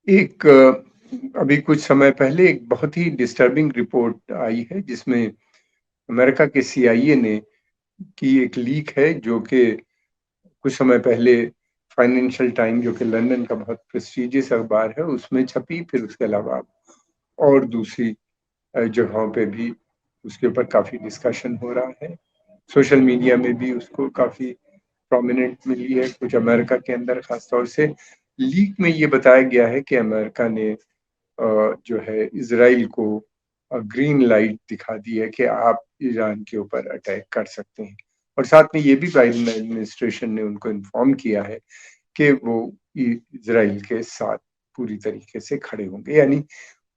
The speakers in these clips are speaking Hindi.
एक अभी कुछ समय पहले एक बहुत ही डिस्टर्बिंग रिपोर्ट आई है जिसमें अमेरिका के सीआईए ने की एक लीक है जो कि कुछ समय पहले फाइनेंशियल टाइम जो कि लंदन का बहुत प्रेस्टिजियस अखबार है उसमें छपी। फिर उसके अलावा और दूसरी जगहों पे भी उसके ऊपर काफ़ी डिस्कशन हो रहा है। सोशल मीडिया में भी उसको काफ़ी प्रोमिनेंट मिली है कुछ अमेरिका के अंदर ख़ास तौर से। लीक में ये बताया गया है कि अमेरिका ने जो है इज़राइल को ग्रीन लाइट दिखा दी है कि आप ईरान के ऊपर अटैक कर सकते हैं। और साथ में ये भी बाइडेन एडमिनिस्ट्रेशन ने उनको इन्फॉर्म किया है कि वो इज़राइल के साथ पूरी तरीके से खड़े होंगे, यानी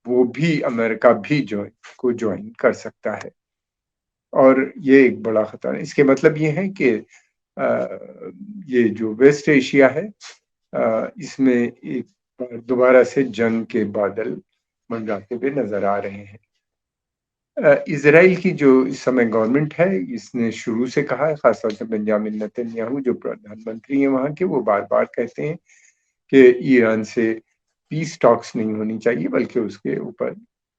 वो भी अमेरिका भी ज्वाइन कर सकता है। और ये एक बड़ा खतरा है। इसके मतलब ये है कि ये जो वेस्ट एशिया है इसमें एक बार दोबारा से जंग के बादल मंडराते हुए नजर आ रहे हैं। इज़राइल की जो इस समय गवर्नमेंट है इसने शुरू से कहा है, खासतौर से बेंजामिन नेतन्याहू जो प्रधानमंत्री हैं वहाँ के, वो बार-बार कहते हैं कि ईरान से पीस टॉक्स नहीं होनी चाहिए बल्कि उसके ऊपर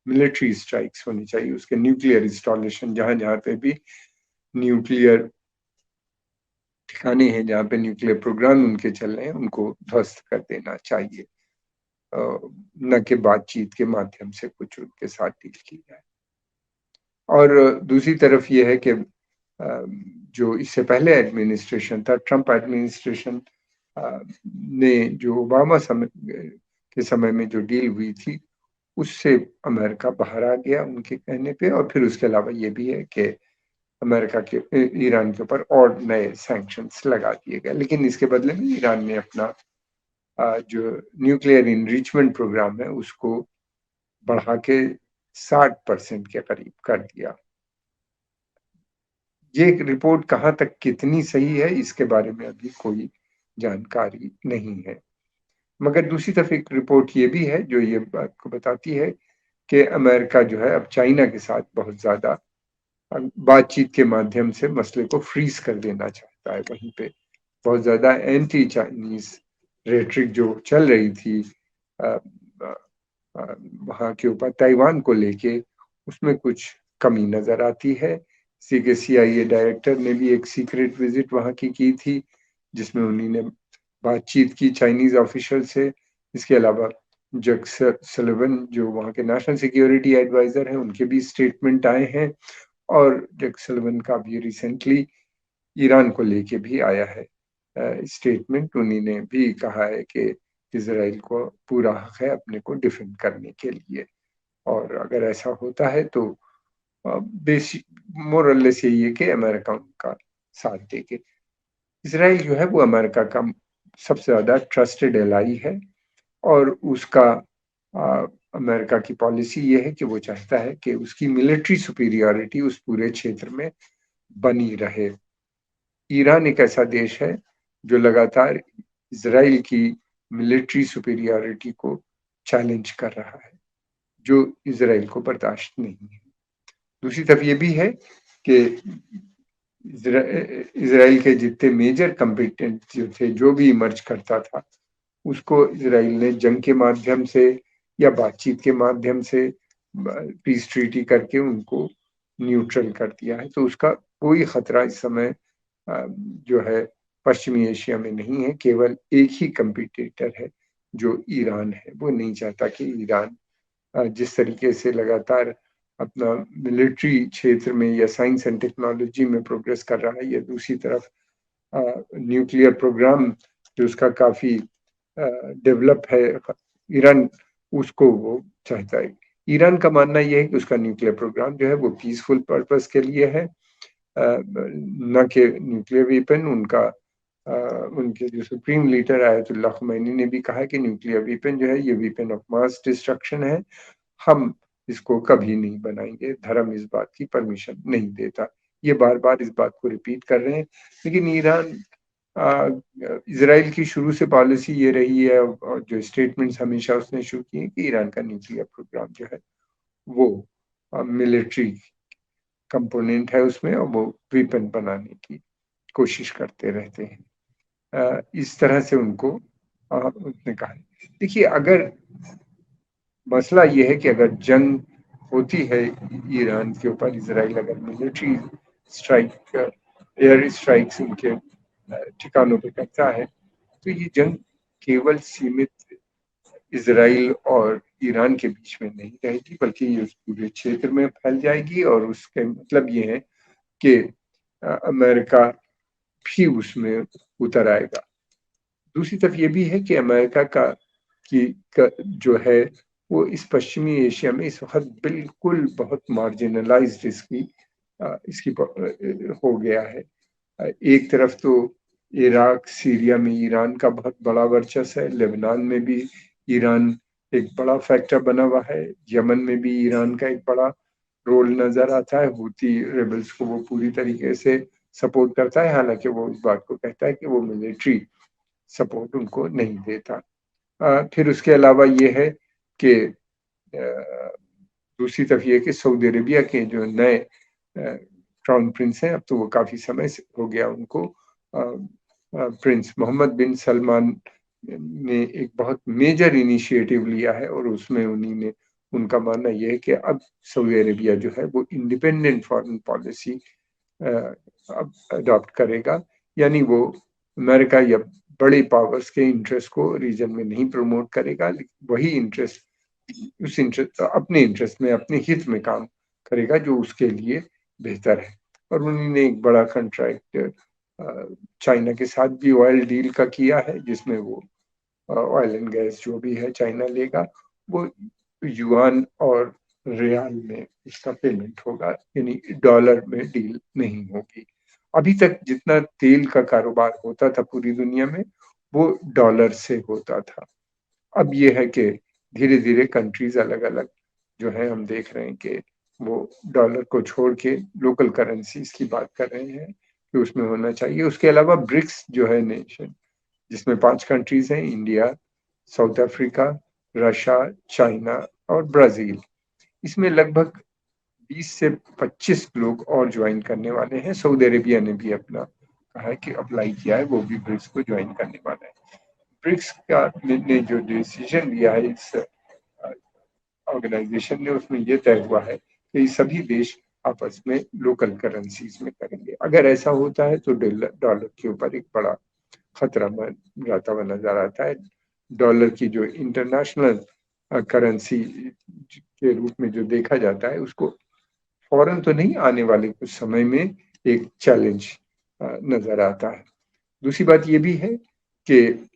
मिलिट्री स्ट्राइक्स होनी चाहिए। उसके न्यूक्लियर इंस्टॉलेशन जहाँ-जहाँ पे भी न्यूक्लियर ठिकाने हैं, जहाँ पे न्यूक्लियर प्रोग्राम उनके चल रहे हैं, उनको ध्वस्त कर देना चाहिए। न कि बातचीत के माध्यम से कुछ उनके साथ डील की जाए। और दूसरी तरफ ये है कि जो इससे पहले एडमिनिस्ट्रेशन था, ट्रंप एडमिनिस्ट्रेशन ने जो ओबामा समय के समय में जो डील हुई थी, उससे अमेरिका बाहर आ गया उनके कहने पे। और फिर उसके अलावा ये भी है कि अमेरिका के ईरान के ऊपर और नए सैंक्शंस लगा दिए गए। लेकिन इसके बदले में ईरान ने अपना जो न्यूक्लियर इनरिचमेंट प्रोग्राम है, उसको बढ़ा के 60% के करीब कर दिया। ये रिपोर्ट कहाँ तक कितनी सही है इसके बारे में अभी कोई जानकारी नहीं है। मगर दूसरी तरफ एक रिपोर्ट ये भी है जो ये बात को बताती है कि अमेरिका जो है अब चाइना के साथ बहुत ज़्यादा बातचीत के माध्यम से मसले को फ्रीज कर देना चाहता है। वहीं पे बहुत ज़्यादा एंटी चाइनीज़ रेटरिक जो चल रही थी अ अ वहाँ के ऊपर ताइवान को लेके, उसमें कुछ कमी नज़र आती है। इसी के सीआईए डायरेक्टर ने भी एक सीक्रेट विजिट वहाँ की थी, जिसमें उन्हीं ने बातचीत की चाइनीज़ ऑफिशियल से। इसके अलावा जैक सलिवन जो वहाँ के नेशनल सिक्योरिटी एडवाइज़र हैं, उनके भी स्टेटमेंट आए हैं। और जैक सलिवन का भी रिसेंटली ईरान को लेके भी आया है स्टेटमेंट। उन्हीं ने भी कहा है कि इज़राइल को पूरा हक है अपने को डिफेंड करने के लिए। और अगर ऐसा होता है तो बेसिक मोर और लेस यही है कि अमेरिका उनका साथ देगी। इज़राइल जो है वो अमेरिका का सबसे ज़्यादा ट्रस्टेड एलाई है। और उसका अमेरिका की पॉलिसी ये है कि वो चाहता है कि उसकी मिलिट्री सुपीरियॉरिटी उस पूरे क्षेत्र में बनी रहे। ईरान एक ऐसा देश है जो लगातार इज़राइल की मिलिट्री सुपीरियॉरिटी को चैलेंज कर रहा है, जो इज़राइल को बर्दाश्त नहीं है। दूसरी तरफ ये भी है कि इज़राइल के जितने मेजर कंबैटेंट जो थे, जो भी इमर्ज करता था, उसको इज़राइल ने जंग के माध्यम से या बातचीत के माध्यम से पीस ट्रीटी करके उनको न्यूट्रल कर दिया है। तो उसका कोई खतरा इस समय जो है पश्चिमी एशिया में नहीं है। केवल एक ही कंपटीटर है जो ईरान है। वो नहीं चाहता कि ईरान जिस तरीके से लगातार अपना मिलिट्री क्षेत्र में या साइंस एंड टेक्नोलॉजी में प्रोग्रेस कर रहा है, या दूसरी तरफ न्यूक्लियर प्रोग्राम जो उसका काफ़ी डेवलप है, ईरान उसको वो चाहता है। ईरान का मानना ये है कि उसका न्यूक्लियर प्रोग्राम जो है वो पीसफुल पर्पस के लिए है, न कि न्यूक्लियर वेपन। उनके जो सुप्रीम लीडर आयतुल्लाह खमैनी ने भी कहा कि न्यूक्लियर वेपन जो है ये वेपन ऑफ मास डिस्ट्रक्शन है, हम इसको कभी नहीं बनाएंगे, धर्म इस बात की परमिशन नहीं देता। ये बार-बार इस बात को रिपीट कर रहे हैं। लेकिन ईरान इज़राइल की शुरू से पॉलिसी ये रही है और जो स्टेटमेंट्स हमेशा उसने शुरू किए हैं कि ईरान का न्यूक्लियर प्रोग्राम जो है वो मिलिट्री कंपोनेंट है उसमें, और वो वेपन बनाने की कोशिश करते रहते हैं। इस तरह से उनको उसने कहा। देखिए, अगर मसला ये है कि अगर जंग होती है ईरान के ऊपर, इजराइल अगर मिलिट्री स्ट्राइक, एयर स्ट्राइक्स उनके ठिकानों पे करता है, तो ये जंग केवल सीमित इजराइल और ईरान के बीच में नहीं रहेगी, बल्कि ये उस पूरे क्षेत्र में फैल जाएगी। और उसके मतलब ये है कि अमेरिका भी उसमें उतर आएगा। दूसरी तरफ ये भी है कि अमेरिका जो है वो इस पश्चिमी एशिया में इस वक्त बिल्कुल बहुत मार्जिनलाइज्ड इसकी हो गया है। एक तरफ तो इराक सीरिया में ईरान का बहुत बड़ा वर्चस्व है, लेबनान में भी ईरान एक बड़ा फैक्टर बना हुआ है, यमन में भी ईरान का एक बड़ा रोल नजर आता है। हूती रेबल्स को वो पूरी तरीके से सपोर्ट करता है, हालांकि वो इस बात को कहता है कि वो मिलिट्री सपोर्ट उनको नहीं देता। फिर उसके अलावा ये है कि दूसरी तरफ ये है कि सऊदी अरेबिया के जो नए क्राउन प्रिंस हैं, अब तो वो काफी समय से हो गया उनको, प्रिंस मोहम्मद बिन सलमान ने एक बहुत मेजर इनिशिएटिव लिया है, और उसमें उन्हीं ने उनका मानना यह है कि अब सऊदी अरेबिया जो है वो इंडिपेंडेंट फॉरेन पॉलिसी अब अडॉप्ट करेगा। यानी वो अमेरिका या बड़े पावर्स के इंटरेस्ट को रीजन में नहीं प्रमोट करेगा, वही इंटरेस्ट उस इंटरेस्ट अपने इंटरेस्ट में, अपने हित में काम करेगा जो उसके लिए बेहतर है। और उन्होंने एक बड़ा कॉन्ट्रैक्ट चाइना के साथ भी ऑयल डील का किया है, जिसमें वो ऑयल एंड गैस जो भी है चाइना लेगा वो युआन और रियाल में उसका पेमेंट होगा, यानी डॉलर में डील नहीं होगी। अभी तक जितना तेल का कारोबार होता था पूरी दुनिया में वो डॉलर से होता था। अब ये है कि धीरे धीरे कंट्रीज अलग अलग जो है, हम देख रहे हैं कि वो डॉलर को छोड़ के लोकल करेंसीज की बात कर रहे हैं कि उसमें होना चाहिए। उसके अलावा ब्रिक्स जो है नेशन, जिसमें 5 कंट्रीज हैं, India, south Africa, Russia, China और ब्राजील। इसमें लगभग 20 से 25 लोग और ज्वाइन करने वाले हैं। सऊदी अरेबिया ने भी अपना कहा है कि अप्लाई किया है, वो भी ब्रिक्स को ज्वाइन करने वाला है। ब्रिक्स का ने जो डिसीजन लिया है इस ऑर्गेनाइजेशन ने, उसमें यह तय हुआ है कि ये सभी देश आपस में लोकल करेंसीज में करेंगे। अगर ऐसा होता है तो डॉलर के ऊपर एक बड़ा खतरा मंडराता हुआ नजर आता है। डॉलर की जो इंटरनेशनल करेंसी के रूप में जो देखा जाता है, उसको फौरन तो नहीं, आने वाले कुछ समय में एक चैलेंज नजर आता है। दूसरी बात ये भी है कि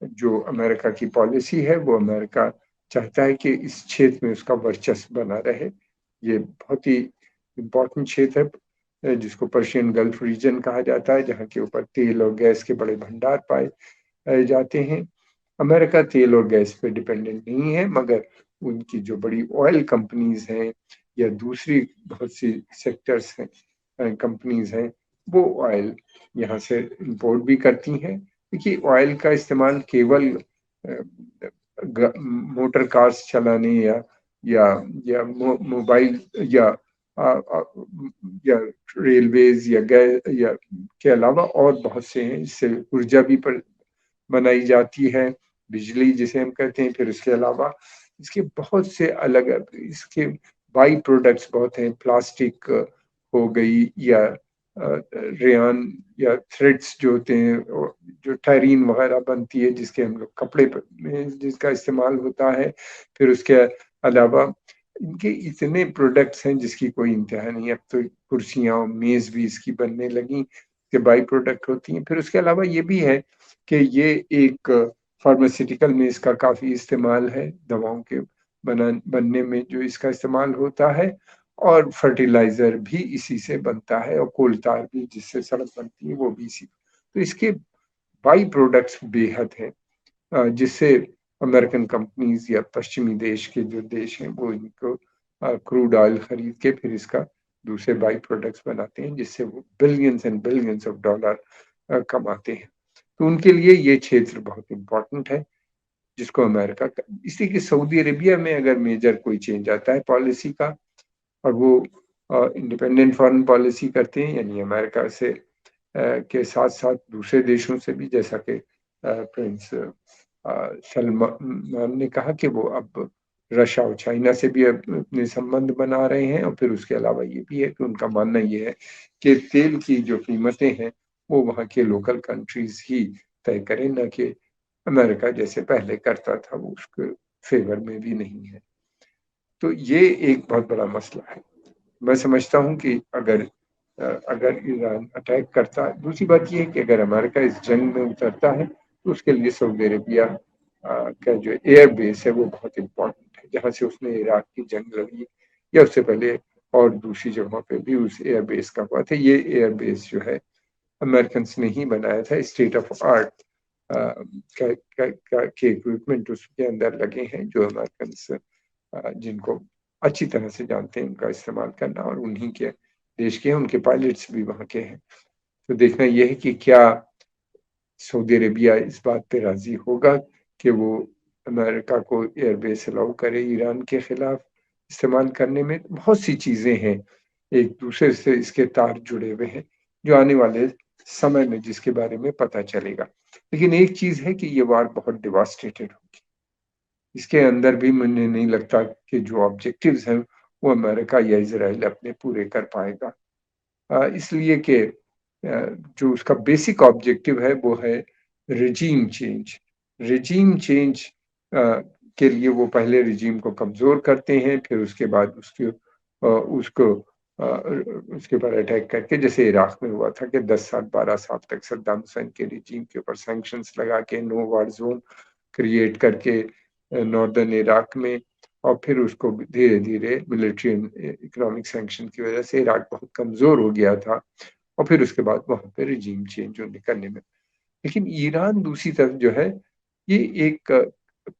जो अमेरिका की पॉलिसी है, वो अमेरिका चाहता है कि इस क्षेत्र में उसका वर्चस्व बना रहे। ये बहुत ही इम्पोर्टेंट क्षेत्र है जिसको पर्शियन गल्फ रीजन कहा जाता है, जहाँ के ऊपर तेल और गैस के बड़े भंडार पाए जाते हैं। अमेरिका तेल और गैस पे डिपेंडेंट नहीं है, मगर उनकी जो बड़ी ऑयल कंपनीज हैं या दूसरी बहुत सी सेक्टर्स हैं, कंपनीज हैं, वो ऑयल यहाँ से इंपोर्ट भी करती हैं। देखिए, ऑयल का इस्तेमाल केवल मोटर कार्स चलाने या मोबाइल या आ, आ, या रेलवेज या गैस या के अलावा और बहुत से हैं। इससे ऊर्जा भी बनाई जाती है, बिजली जिसे हम कहते हैं। फिर इसके अलावा इसके बहुत से अलग इसके बाई प्रोडक्ट्स बहुत हैं, प्लास्टिक हो गई या रेयान या थ्रेड्स जो होते हैं, जो टायरीन वगैरह बनती है जिसके हम लोग कपड़े में जिसका इस्तेमाल होता है। फिर उसके अलावा इनके इतने प्रोडक्ट्स हैं जिसकी कोई इंतहा नहीं। अब तो कुर्सियां और मेज भी इसकी बनने लगी, के बाई प्रोडक्ट होती हैं। फिर उसके अलावा ये भी है कि ये एक फार्मास्यूटिकल में इसका काफी इस्तेमाल है, दवाओं के बनने में जो इसका इस्तेमाल होता है। और फर्टिलाइजर भी इसी से बनता है, और कोल तार भी जिससे सड़क बनती है वो भी इसी। तो इसके बाई प्रोडक्ट्स बेहद हैं, जिससे अमेरिकन कंपनीज या पश्चिमी देश के जो देश हैं वो इनको क्रूड ऑयल खरीद के फिर इसका दूसरे बाई प्रोडक्ट्स बनाते हैं, जिससे वो billions and billions of dollar कमाते हैं। तो उनके लिए ये क्षेत्र बहुत इंपॉर्टेंट है, जिसको अमेरिका इसी के सऊदी अरेबिया में अगर मेजर कोई चेंज आता है पॉलिसी का, और वो इंडिपेंडेंट फॉरेन पॉलिसी करते हैं, यानी अमेरिका से के साथ साथ दूसरे देशों से भी, जैसा कि प्रिंस सलमान ने कहा कि वो अब रशिया और चाइना से भी अपने संबंध बना रहे हैं, और फिर उसके अलावा ये भी है कि उनका मानना ये है कि तेल की जो कीमतें हैं, वो वहाँ के लोकल कंट्रीज़ ही तय करें, ना कि अमेरिका जैसे पहले करता था, वो उसके फ़ेवर में भी नहीं है। तो ये एक बहुत बड़ा मसला है। मैं समझता हूँ कि अगर ईरान अटैक करता है, दूसरी बात ये है कि अगर अमेरिका इस जंग में उतरता है, तो उसके लिए सऊदी अरेबिया का जो एयर बेस है वो बहुत इम्पोर्टेंट है, जहाँ से उसने इराक की जंग लड़ी या उससे पहले और दूसरी जगहों पे भी उस एयर बेस का हुआ था। ये एयर बेस जो है अमेरिकन ने ही बनाया था, स्टेट ऑफ आर्ट के इक्विपमेंट उसके अंदर लगे हैं, जो अमेरिकन जिनको अच्छी तरह से जानते हैं उनका इस्तेमाल करना, और उन्हीं के देश के हैं, उनके पायलट्स भी वहाँ के हैं। तो देखना यह है कि क्या सऊदी अरेबिया इस बात पे राज़ी होगा कि वो अमेरिका को एयरबेस अलाउ करे ईरान के खिलाफ इस्तेमाल करने में। बहुत सी चीज़ें हैं, एक दूसरे से इसके तार जुड़े हुए हैं, जो आने वाले समय में जिसके बारे में पता चलेगा। लेकिन एक चीज़ है कि ये वार बहुत डिवास्टेटेड होगी। इसके अंदर भी मुझे नहीं लगता कि जो ऑब्जेक्टिव्स हैं, वो अमेरिका या इज़राइल अपने पूरे कर पाएगा। इसलिए कि जो उसका बेसिक ऑब्जेक्टिव है वो है रिजीम चेंज। रिजीम चेंज के लिए वो पहले रिजीम को कमज़ोर करते हैं, फिर उसके बाद उसको उसके ऊपर अटैक करके, जैसे इराक में हुआ था कि 10 साल 12 साल तक सद्दाम हुसैन के रिजीम के ऊपर सैंक्शंस लगा के नो वार ज़ोन क्रिएट करके नॉर्दर्न इराक में, और फिर उसको धीरे-धीरे मिलिट्री इकोनॉमिक सैंक्शन की वजह से इराक बहुत कमज़ोर हो गया था, और फिर उसके बाद वहाँ पे रिजीम चेंज होने करने में। लेकिन ईरान दूसरी तरफ जो है, ये एक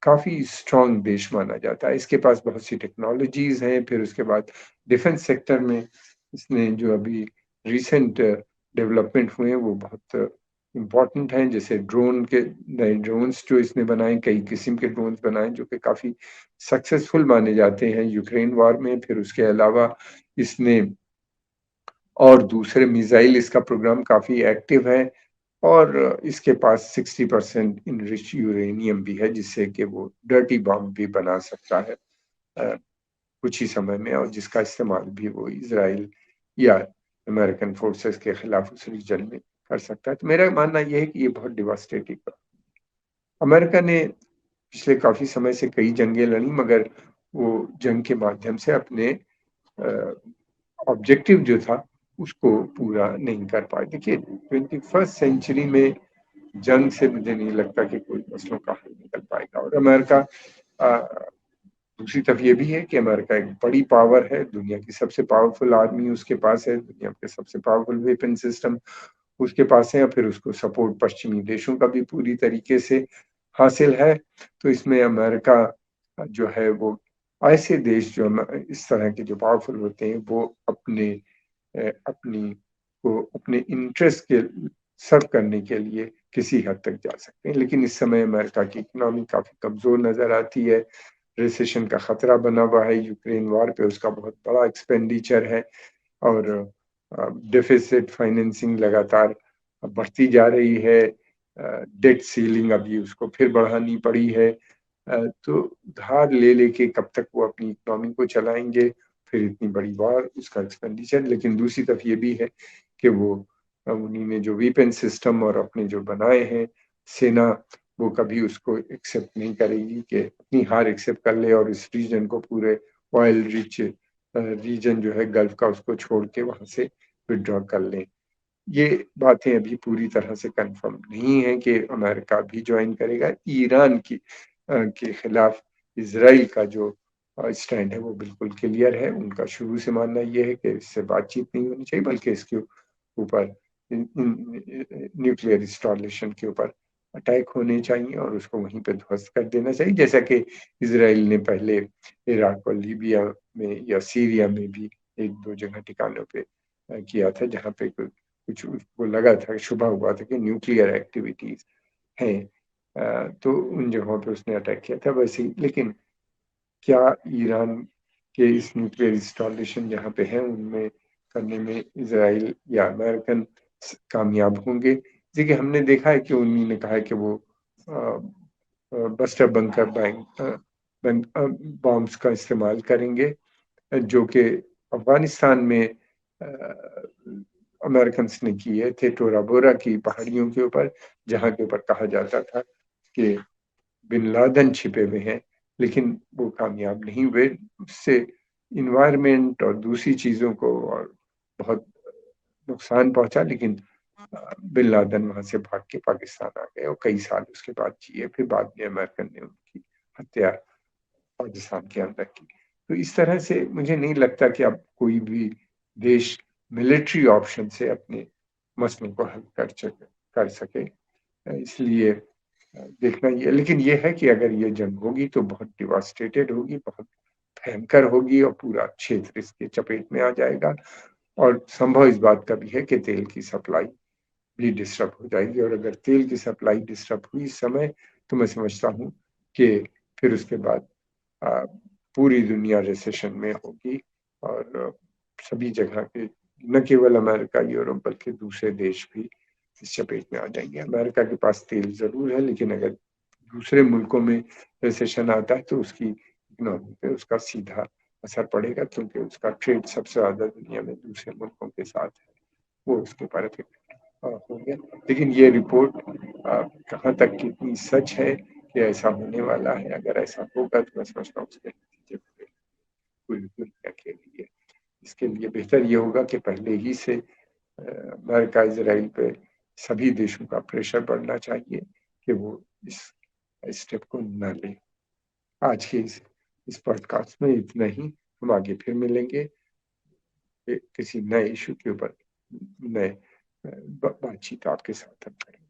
काफ़ी स्ट्रॉन्ग देश माना जाता है। इसके पास बहुत सी टेक्नोलॉजीज़ हैं, फिर उसके बाद डिफेंस सेक्टर में इसने जो अभी रिसेंट डेवलपमेंट हुए हैं, वो बहुत इम्पोर्टेंट हैं। जैसे ड्रोन के नए ड्रोन्स जो इसने बनाए, कई किस्म के ड्रोन्स बनाए जो कि काफ़ी सक्सेसफुल माने जाते हैं यूक्रेन वॉर में। फिर उसके अलावा इसने और दूसरे मिसाइल, इसका प्रोग्राम काफ़ी एक्टिव है, और इसके पास 60% इनरिच्ड यूरेनियम भी है, जिससे कि वो डर्टी बॉम्ब भी बना सकता है अ, कुछ ही समय में, और जिसका इस्तेमाल भी वो इज़राइल या अमेरिकन फोर्सेस के खिलाफ उस रीजन में कर सकता है। तो मेरा मानना ये है कि ये बहुत डिवास्टेटिंग। अमेरिका ने पिछले काफ़ी समय से कई जंगें लड़ी, मगर वो जंग के माध्यम से अपने ऑब्जेक्टिव जो था उसको पूरा नहीं कर पाए। देखिए, 21st सेंचुरी में जंग से मुझे नहीं लगता कि कोई मसलों का हल निकल पाएगा, और अमेरिका दूसरी तरफ ये भी है कि अमेरिका एक बड़ी पावर है, दुनिया की सबसे पावरफुल आर्मी उसके पास है, दुनिया के सबसे पावरफुल वेपन सिस्टम उसके पास है, और फिर उसको सपोर्ट पश्चिमी देशों का भी पूरी तरीके से हासिल है। तो इसमें अमेरिका जो है वो ऐसे देश जो इस तरह के जो पावरफुल होते हैं, वो अपनी को अपने इंटरेस्ट के सर्व करने के लिए किसी हद तक जा सकते हैं। लेकिन इस समय अमेरिका की इकोनॉमी काफ़ी कमज़ोर नज़र आती है, रिसेशन का खतरा बना हुआ है, यूक्रेन वॉर पे उसका बहुत बड़ा एक्सपेंडिचर है, और डेफिसिट फाइनेंसिंग लगातार बढ़ती जा रही है, डेट सीलिंग अभी उसको फिर बढ़ानी पड़ी है। तो उधार ले लेके कब तक वो अपनी इकोनॉमी को चलाएंगे, फिर इतनी बड़ी वॉर, उसका एक्सपेंडिचर। लेकिन दूसरी तरफ ये भी है कि वो उन्हीं ने जो वेपन सिस्टम और अपने जो बनाए हैं सेना, वो कभी उसको एक्सेप्ट नहीं करेगी कि अपनी हार एक्सेप्ट कर ले और इस रीजन को, पूरे ऑयल रिच रीजन जो है गल्फ का, उसको छोड़ के वहां से विड्रॉ कर लें। ये बातें अभी पूरी तरह से कंफर्म नहीं है कि अमेरिका भी ज्वाइन करेगा। ईरान के खिलाफ इसराइल का जो स्टैंड है वो बिल्कुल क्लियर है। उनका शुरू से मानना ये है कि इससे बातचीत नहीं होनी चाहिए, बल्कि इसके ऊपर न्यूक्लियर इंस्टॉलेशन के ऊपर अटैक होने चाहिए और उसको वहीं पे ध्वस्त कर देना चाहिए, जैसा कि इसराइल ने पहले इराक और लीबिया में या सीरिया में भी एक दो जगह ठिकानों पे किया था, जहाँ पे कुछ उसको लगा था, शुबा हुआ था कि न्यूक्लियर एक्टिविटीज हैं। तो उन जगहों पे उसने अटैक किया था वैसे ही। लेकिन क्या ईरान के इस न्यूक्लियर इंस्टॉलेशन जहाँ पे हैं उनमें करने में इसराइल या अमेरिकन कामयाब होंगे? देखिए, हमने देखा है कि उन्हीं ने कहा है कि वो बस्टर बंकर बॉम्ब्स का इस्तेमाल करेंगे, जो कि अफ़गानिस्तान में अमेरिकन्स ने किए थे टोरा बोरा की पहाड़ियों के ऊपर, जहाँ के ऊपर कहा जाता था कि बिन लादेन छिपे हुए हैं, लेकिन वो कामयाब नहीं हुए। उससे इन्वायरमेंट और दूसरी चीज़ों को और बहुत नुकसान पहुंचा, लेकिन बिन लादेन वहां से भाग के पाकिस्तान आ गए और कई साल उसके बाद जिए। फिर बाद में अमेरिकन ने उनकी हत्या पाकिस्तान के अंदर की। तो इस तरह से मुझे नहीं लगता कि अब कोई भी देश मिलिट्री ऑप्शन से अपने मसलों को हल कर सके। इसलिए देखना ये, लेकिन ये है कि अगर ये जंग होगी तो बहुत डिवास्टेटेड होगी, बहुत भयंकर होगी और पूरा क्षेत्र इसके चपेट में आ जाएगा। और संभव इस बात का भी है कि तेल की सप्लाई भी डिस्टर्ब हो जाएगी, और अगर तेल की सप्लाई डिस्टर्ब हुई इस समय, तो मैं समझता हूँ कि फिर उसके बाद पूरी दुनिया रिसेशन में होगी, और सभी जगह के, न केवल अमेरिका यूरोप बल्कि दूसरे देश भी इस चपेट में आ जाएंगे। अमेरिका के पास तेल जरूर है, लेकिन अगर दूसरे मुल्कों में रिसेशन आता है तो उसकी इकोनॉमी पे उसका सीधा असर पड़ेगा, क्योंकि उसका ट्रेड सबसे ज्यादा दुनिया में दूसरे मुल्कों के साथ है, वो उसके ऊपर इफेक्ट होंगे। लेकिन ये रिपोर्ट कहाँ तक कितनी सच है कि ऐसा होने वाला है, अगर ऐसा होगा तो मैं समझता हूँ उसके नतीजे पूरी दुनिया के लिए, इसके लिए बेहतर ये होगा कि पहले ही से अमेरिका इजराइल पे सभी देशों का प्रेशर बढ़ना चाहिए कि वो इस स्टेप को न ले। आज के इस पॉडकास्ट में इतना ही। हम आगे फिर मिलेंगे किसी नए इशू के ऊपर, नए बातचीत आपके साथ हम करेंगे।